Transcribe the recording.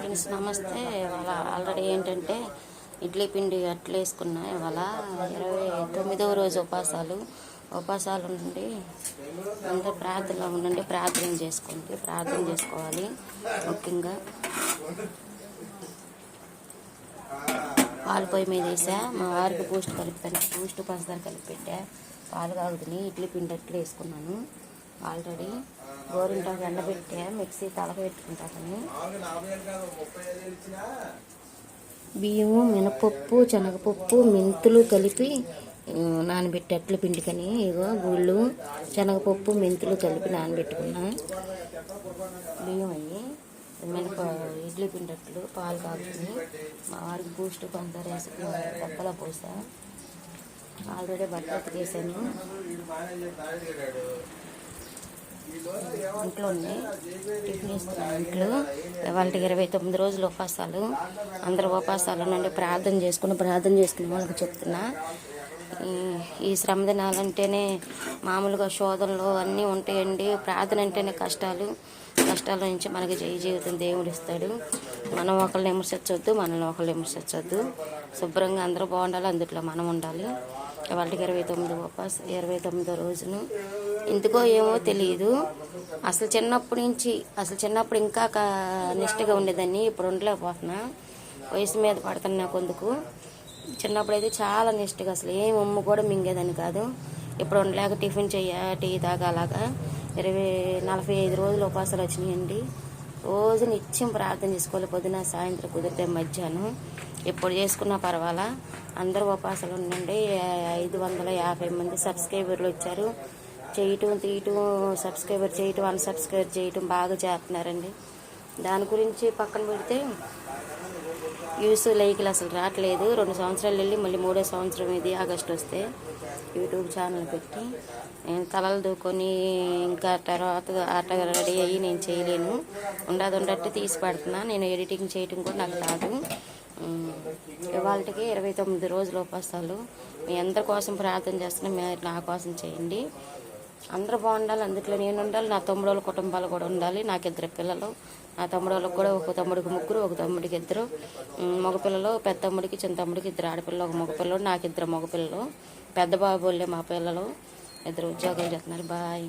Friends నమస్తే. ఇవాళ already ఏంటంటే ఇడ్లీ పిండి అట్లు వేసుకున్నా. ఇవాళ 29వ రోజు ఉపాసాలు ఉండండి. అందరూ ప్రార్థనలో ఉండండి, ప్రార్థన చేసుకోవాలి. ముఖ్యంగా పాలు పొయ్యి మీద వేసా. మా వారికి బూస్ట్ పంచదార కలిపి పెట్టా. పాలు కాగుతున్నాయి. ఇడ్లీ పిండి అట్లు వేసుకున్నాను. ఆల్రెడీ గోరింటాకు ఎండబెట్టా, మిక్సీ తలక పెట్టుకుంటాను. బియ్యము, మినపప్పు, శనగపప్పు, మెంతులు కలిపి నానబెట్టి అట్ల పిండికని ఇగో గుళ్ళు, శనగపప్పు, మెంతులు కలిపి నానబెట్టుకున్నా. బియ్యం అయ్యి ఇడ్లీ పిండట్లు పాలు కాచుకుని మా వారికి బూస్ట్ పంచదార వేసి పక్కల పోసా. ఆల్రెడీ బట్టలు ఉతికేసాను. ఇంట్లో ఉన్నాయి, టిఫిన్ వేసుకున్నాను ఇంట్లో. ఇవాళ 29 రోజులు ఉపాసాలు. అందరూ ఉపాసాలు నుండి ప్రార్థన చేసుకుని వాళ్ళకి చెప్తున్నా. ఈ శ్రమ దినాలంటేనే మామూలుగా శోధనలు అన్నీ ఉంటాయండి. ప్రార్థన అంటేనే కష్టాల నుంచి మనకి జీవితం దేవుడు ఇస్తాడు. మనం ఒకరిని విమర్శించొద్దు, మనల్ని ఒకళ్ళు విమర్శించొద్దు. శుభ్రంగా అందరూ బాగుండాలి, అందుట్లో మనం ఉండాలి. వాళ్ళకి 29వ రోజును ఎందుకో ఏమో తెలియదు. అసలు చిన్నప్పుడు ఇంకా నిష్టగా ఉండేదాన్ని. ఇప్పుడు ఉండలేకపోతున్నా, వయసు మీద పడుతున్నా కొందుకు. చిన్నప్పుడు అయితే చాలా నిష్టగా అసలు ఏం ఉమ్ము కూడా మింగేదాన్ని కాదు. ఇప్పుడు ఉండలేక టిఫిన్ టీ తాగా అలాగా 45 రోజులు ఉపాసాలు వచ్చినాయండి. రోజు నిత్యం ప్రార్థన చేసుకోవాలి. పొద్దున, సాయంత్రం, కుదిరితే మధ్యాహ్నం. ఎప్పుడు చేసుకున్నా పర్వాలా. అందరూ ఉపాసాలు ఉండండి. 550 మంది సబ్స్క్రైబర్లు వచ్చారు. తీయటం సబ్స్క్రైబర్ చేయటం, అన్సబ్స్క్రైబర్ చేయటం బాగా చేస్తున్నారండి. దాని గురించి పక్కన పెడితే వ్యూస్, లైక్లు అసలు రావట్లేదు. 2 సంవత్సరాలు వెళ్ళి మళ్ళీ 3వ సంవత్సరం ఇది ఆగస్టు వస్తే యూట్యూబ్ ఛానల్ పెట్టి నేను తలలు దూకొని ఇంకా తర్వాత ఆట రెడీ అయ్యి నేను చేయలేను. ఉండట్టు తీసి పెడుతున్నా. నేను ఎడిటింగ్ చేయటం కూడా నాకు రాదు. ఇవాళకి 29 రోజులు ఉపాసాలు. మీ అందరి కోసం ప్రార్థన చేస్తున్నా. మీరు నా కోసం చేయండి. అందరూ బాగుండాలి, అందుట్లో నేను ఉండాలి. నా తమ్ముడు కుటుంబాలు కూడా ఉండాలి. నాకు 2 పిల్లలు. నా తమ్ముడు వాళ్ళకి కూడా ఒక తమ్ముడికి 3, ఒక తమ్ముడికి 2 మగపిల్లలు. పెద్ద తమ్ముడికి, చిన్న తమ్ముడికి 2 ఆడపిల్లలు, ఒక మగపిల్లలు. నాకు 2 మగపిల్లలు. పెద్ద బాబు వాళ్ళే మా పిల్లలు. 2 ఉద్యోగాలు చేస్తున్నారు. బాయ్.